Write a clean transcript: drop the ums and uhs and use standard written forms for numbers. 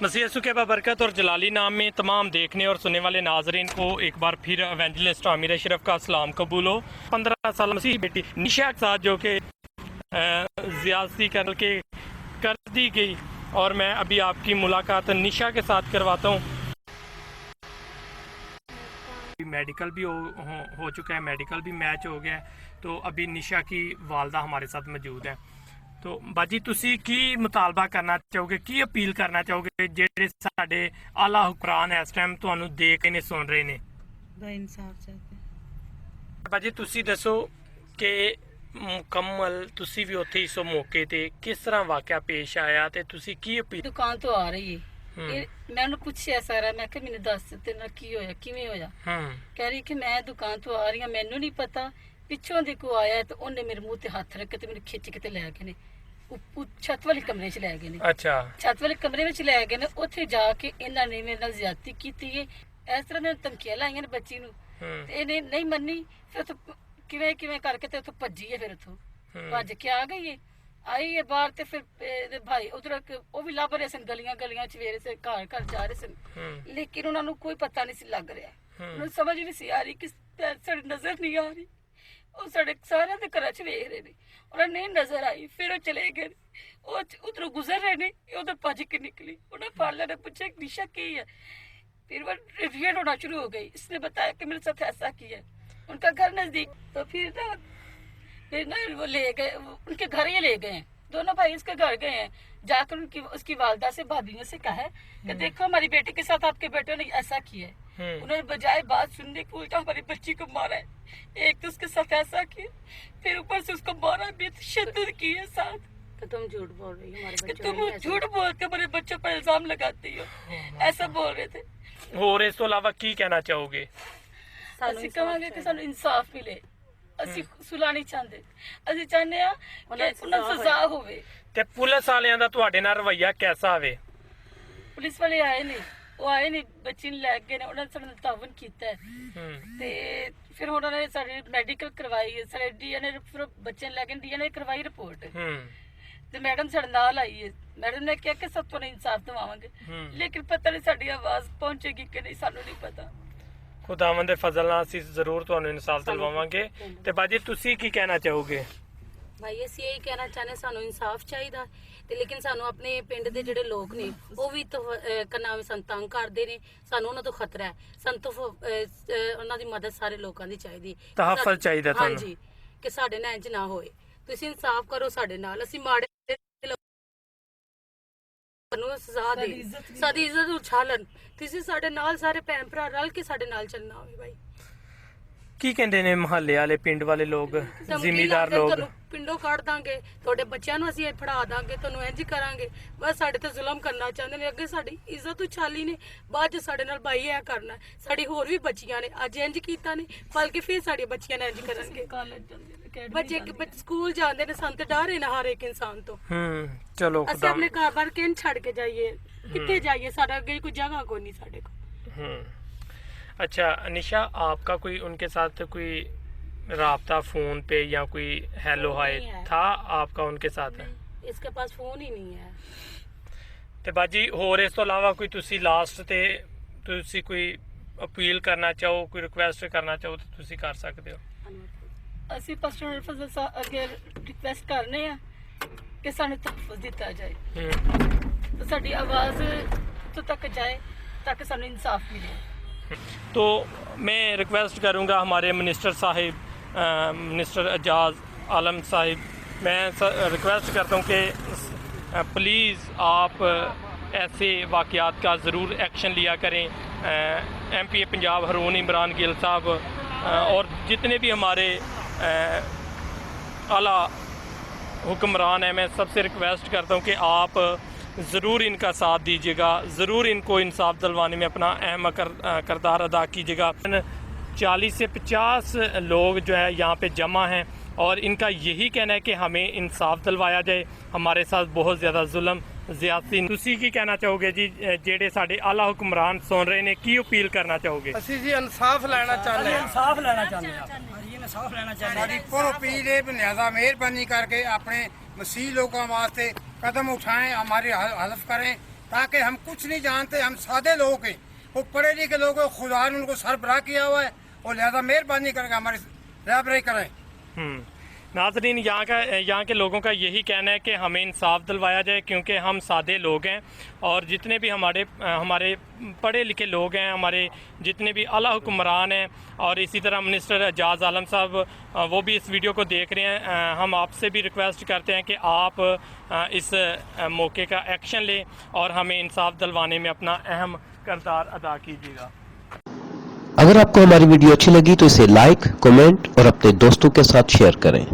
मसीह यसू के बरकत और जलाली नाम में तमाम देखने और सुनने वाले नाजरीन को एक बार फिर एवेंजलिस्ट आमिर अशरफ का सलाम कबूल हो। 15 साल मसीह बेटी निशा के साथ जो कि ज़्यादती करके कर दी गई, और मैं अभी आपकी मुलाकात निशा के साथ करवाता हूँ। मेडिकल भी हो चुका है, मेडिकल भी मैच हो गया है, तो अभी निशा की वालदा हमारे साथ मौजूद है। तो बाजी तुसी की मुतालबा करना चाहोगे, की अपील करना चाहोगे ਜਿਹੜੇ ਸਾਡੇ आला हुक्मरान इस टाइम ਤੁਹਾਨੂੰ देख के ने सुन रहे ने? इंसाफ चाहते बाजी तुसी दसो कि मुकम्मल तुसी भी उत्थे इस मौके ते किस तरह वाकया पेश आया ते तुसी की अपील? दुकान तो आ रही है, मैं उन्हें पूछया सारा, मैं कि मैंने दस तेरे नाल की होया, किवें होया? कह रही कि मैं दुकान तो आ रही हूं, मैनू नहीं पता, पिछों दी को आया तो उन्हें मेरे मुंह ते हाथ रख के ते मैनू खिच के ते लै गए ने, छत वाले कमरे च लै गए ने। अच्छा, छत वाले कमरे में लै गए ने, उत्थे जाके इन्हां ने मेरे नाल ज्यादती कीती है, इस तरह ने धमकियां लाईयां ने बच्ची नू, ते इहने नहीं मन्नी, फिर उत्थों किवें किवें करके ते उत्थों भज्जी है, फिर उत्थों भज के आ गई है, आई है बाहर, ते फिर भाई उधर वो भी लभ रहे सन, गलियां गलियां च वेरे से घर घर जा रहे सन, लेकिन उन्होंने कोई पता नहीं सी लग रहा, उन्हें समझ नहीं सी आ रही कि साड़ी नजर नहीं आ रही, ਉਹ ਸਾਡੇ ਸਾਰਿਆਂ ਦੇ ਘਰਾਂ 'ਚ ਵੇਖ ਰਹੇ ਨੇ, ਉਹਨਾਂ ਨਹੀਂ ਨਜ਼ਰ ਆਈ, ਫਿਰ ਉਹ ਚਲੇ ਗਏ, ਉਹ ਉਧਰੋਂ ਗੁਜ਼ਰ ਰਹੇ ਨੇ, ਉਧਰ ਭੱਜ ਕੇ ਨਿਕਲੀ, ਉਹਨਾਂ पार्लर ने पूछा निशा की है, फिर वो रिएक्ट होना शुरू हो गई, इसने बताया कि मेरे साथ ऐसा किया, उनका घर नजदीक, तो फिर ना वो ले गए, उनके घर ही ले गए, दोनों भाई उसके घर गए हैं, जाकर उसकी वालदा से भाभियों से कहा कि देखो हमारी बेटी के साथ आपके बेटे ने ऐसा किया है, उन्होंने बजाय बात सुनने के उल्टा हमारी बच्ची को मारा है, एक तो उसके साथ ऐसा किया, फिर ऊपर से उसको मारा भी, तशद्दुद किया साथ, कि तुम झूठ बोल रही हो, हमारे कि बच्चों तुम झूठ बोल के हमारे बच्चों पर इल्जाम लगाती हो, ऐसा बोल रहे थे। ਹੋਰ ਇਸ ਤੋਂ ਇਲਾਵਾ ਕੀ ਕਹਿਣਾ ਚਾਹੋਗੇ? ਅਸੀਂ ਕਹਾਂਗੇ ਕਿ ਸਾਨੂੰ ਇਨਸਾਫ ਮਿਲੇ, ਅਸੀਂ ਸੁਲਾ ਨਹੀਂ ਚਾਹੁੰਦੇ, ਅਸੀਂ ਚਾਹੁੰਦੇ ਆ ਕਿ ਉਹਨਾਂ ਨੂੰ ਸਜ਼ਾ ਹੋਵੇ। ਤੇ ਪੁਲਿਸ ਵਾਲਿਆਂ ਦਾ ਤੁਹਾਡੇ ਨਾਲ ਰਵੱਈਆ ਕੈਸਾ ਹੋਵੇ? ਪੁਲਿਸ ਵਾਲੇ ਆਏ ਨੇ, ਉਹ ਆਏ ਨੇ, ਬੱਚੀ ਨੂੰ ਲੈ ਕੇ ਨੇ, ਉਹਨਾਂ ਨੇ ਸਾਡੇ ਨਾਲ ਤਾਵਨ ਕੀਤਾ ਹੈ, ਤੇ ਫਿਰ ਉਹਨਾਂ ਨੇ ਸਾਡੇ ਮੈਡੀਕਲ ਕਰਵਾਈ ਹੈ, ਸਾਡੇ ਡੀਐਨਏ, ਫਿਰ ਬੱਚੇ ਨੂੰ ਲੈ ਕੇ ਡੀਐਨਏ ਕਰਵਾਈ ਰਿਪੋਰਟ, ਤੇ ਮੈਡਮ ਸਾਡੇ ਨਾਲ ਆਈ ਹੈ, ਮੈਡਮ ਨੇ ਕਿਹਾ ਕਿ ਸਭ ਤੋਂ ਇਨਸਾਫ ਦਿਵਾਵਾਂਗੇ, ਲੇਕਿਨ ਪਤਾ ਨਹੀਂ ਸਾਡੀ ਆਵਾਜ਼ ਪਹੁੰਚੇਗੀ ਕਿ ਨਹੀਂ, ਸਾਨੂੰ ਨਹੀਂ ਪਤਾ। ਖੁਦਾਵੰਦ ਦੇ ਫਜ਼ਲ ਨਾਲ ਅਸੀਂ ਜ਼ਰੂਰ ਤੁਹਾਨੂੰ ਇਨਸਾਫ ਦਿਲਵਾਵਾਂਗੇ। ਤੇ ਬਾਜੀ ਤੁਸੀਂ ਕੀ ਕਹਿਣਾ ਚਾਹੋਗੇ? भाई अस यही कहना चाहते, सानू इंसाफ चाहिए, ते लेकिन सानू अपने पिंड दे जिहड़े लोग ने वो भी तो कन्ना सन तंग करदे ने, सानू उन्हां तो खतरा है, सन तो उन्हां दी मदद सारे लोकां दी चाहिदी, तहफ़्फ़ुज़ चाहिदा हां तुहानू जी, कि साडे नाल इंज ना होए, तुसीं इंसाफ करो साडे नाल, ਅਸੀਂ ਮਾੜੇ ਨੂੰ ਸਜ਼ਾ ਦੇ, ਸਾਡੀ ਇੱਜ਼ਤ ਉਛਾਲਣ, ਤੁਸੀਂ ਸਾਡੇ ਨਾਲ ਸਾਰੇ ਭੈਣ ਭਰਾ ਰਲ ਕੇ ਸਾਡੇ ਨਾਲ ਚੱਲਣਾ ਹੋਵੇ। ਭਾਈ ਕੀ ਕਹਿੰਦੇ ਨੇ ਮੁਹੱਲੇ ਵਾਲੇ, ਪਿੰਡ ਵਾਲੇ ਲੋਕ, ਜ਼ਿਮੀਦਾਰ ਲੋਕ? ਤੁਹਾਨੂੰ ਪਿੰਡੋਂ ਕੱਢ ਦਾਂਗੇ, ਤੁਹਾਡੇ ਬੱਚਿਆਂ ਨੂੰ ਅਸੀਂ ਫੜਾ ਦਾਂਗੇ, ਤੁਹਾਨੂੰ ਇੰਜ ਕਰਾਂਗੇ, ਬਸ ਸਾਡੇ ਤੇ ਜ਼ੁਲਮ ਕਰਨਾ ਚਾਹੁੰਦੇ ਨੇ, ਅੱਗੇ ਸਾਡੀ ਇੱਜ਼ਤ ਉਛਾਲੀ ਨੇ, ਬਾਅਦ ਚ ਸਾਡੇ ਨਾਲ ਭਾਈ ਇਹ ਕਰਨਾ, ਸਾਡੀ ਹੋਰ ਵੀ ਬੱਚੀਆਂ ਨੇ, ਅੱਜ ਇੰਜ ਕੀਤਾ ਨੇ, ਬਲਕਿ ਫਿਰ ਸਾਡੀਆਂ ਬੱਚੀਆਂ ਨੇ ਇੰਜ ਕਰਨਗੇ, ਬੱਚੇ ਸਕੂਲ ਜਾਂਦੇ ਨੇ, ਸਾਨੂੰ ਤੇ ਡਰ ਹੈ ਨਾ ਹਰ ਇੱਕ ਇਨਸਾਨ ਤੋਂ। ਚਲੋ ਅਸੀਂ ਆਪਣੇ ਘਰ ਬਾਰ ਕਿੰਨ ਛੱਡ ਕੇ ਜਾਈਏ, ਕਿੱਥੇ ਜਾਈਏ, ਸਾਡਾ ਅੱਗੇ ਕੋਈ जगह कोई नहीं साढ़े को। अच्छा निशा, आपका कोई उनके साथ कोई राब्ता फोन पे या कोई हेलो हाय था आपका उनके साथ? इसके पास फोन ही नहीं है। ਤੇ ਬਾਜੀ ਹੋਰ ਇਸ ਤੋਂ ਇਲਾਵਾ ਕੋਈ ਤੁਸੀਂ ਲਾਸਟ ਤੇ ਤੁਸੀਂ ਕੋਈ ਅਪੀਲ ਕਰਨਾ ਚਾਹੋ, ਕੋਈ ਰਿਕੁਐਸਟ ਕਰਨਾ ਚਾਹੋ ਤਾਂ ਤੁਸੀਂ ਕਰ ਸਕਦੇ ਹੋ। ਅਸੀਂ ਪਾਸਟਰ ਫਜ਼ਲ ਸਾਹਿਬ ਅੱਗੇ ਰਿਕਵੈਸਟ ਕਰਨੇ ਆ ਕਿ ਸਾਨੂੰ ਤਹਫੁਜ਼ ਦਿੱਤਾ ਜਾਏ, ਤੇ ਸਾਡੀ ਆਵਾਜ਼ ਤੋਂ ਤੱਕ ਜਾਏ ਤਾਂ ਕਿ ਸਾਨੂੰ ਇਨਸਾਫ ਮਿਲੇ। तो मैं रिक्वेस्ट करूंगा हमारे मिनिस्टर साहिब, मिनिस्टर एजाज आलम साहिब, मैं रिक्वेस्ट करता हूं कि प्लीज़ आप ऐसे वाक़यात का ज़रूर एक्शन लिया करें। MP पंजाब हारून इमरान गिल साहब और जितने भी हमारे आला हुक्मरान हैं, मैं सबसे रिक्वेस्ट करता हूं कि आप ज़रूर इनका साथ दीजिएगा, ज़रूर इनको इंसाफ दिलवाने में अपना अहम किरदार अदा कीजिएगा। 40 से 50 लोग जो है यहाँ पे जमा हैं और इनका यही कहना है कि हमें इंसाफ दिलवाया जाए, हमारे साथ बहुत ज़्यादा जुल्म ज़्यादती। तुसी की कहना चाहोगे जी, जेडे साडे आला हुक्मरान सुन रहे ने, की अपील करना चाहोगे? ਅਸੀਂ ਜੀ ਇਨਸਾਫ ਲੈਣਾ ਚਾਹੁੰਦੇ ਹਾਂ, इंसाफ लेना चाहते हैं, इंसाफ लेना चाहते ਸਾਡੀ ਪੁਰ ਪੀਰ ਦੇ ਬਨਿਆਦਾ ਮਿਹਰਬਾਨੀ करके अपने मसीह लोगों वास्ते कदम उठाएं, हमारी हल्फ करें ताकि हम कुछ नहीं जानते, हम सादे लोग हैं, वो पढ़े लिखे लोग हैं, खुदा ने उनको सरबराह किया हुआ है और लिहाजा मेहरबानी करके हमारी रहबरी करें। नाज़रीन, यहाँ के लोगों का यही कहना है कि हमें इंसाफ दिलवाया जाए, क्योंकि हम सादे लोग हैं और जितने भी हमारे पढ़े लिखे लोग हैं, हमारे जितने भी आला हुक्मरान हैं और इसी तरह मिनिस्टर एजाज़ आलम साहब वो भी इस वीडियो को देख रहे हैं, हम आपसे भी रिक्वेस्ट करते हैं कि आप इस मौके का एक्शन लें और हमें इंसाफ दिलवाने में अपना अहम किरदार अदा कीजिएगा। अगर आपको हमारी वीडियो अच्छी लगी तो इसे लाइक, कमेंट और अपने दोस्तों के साथ शेयर करें।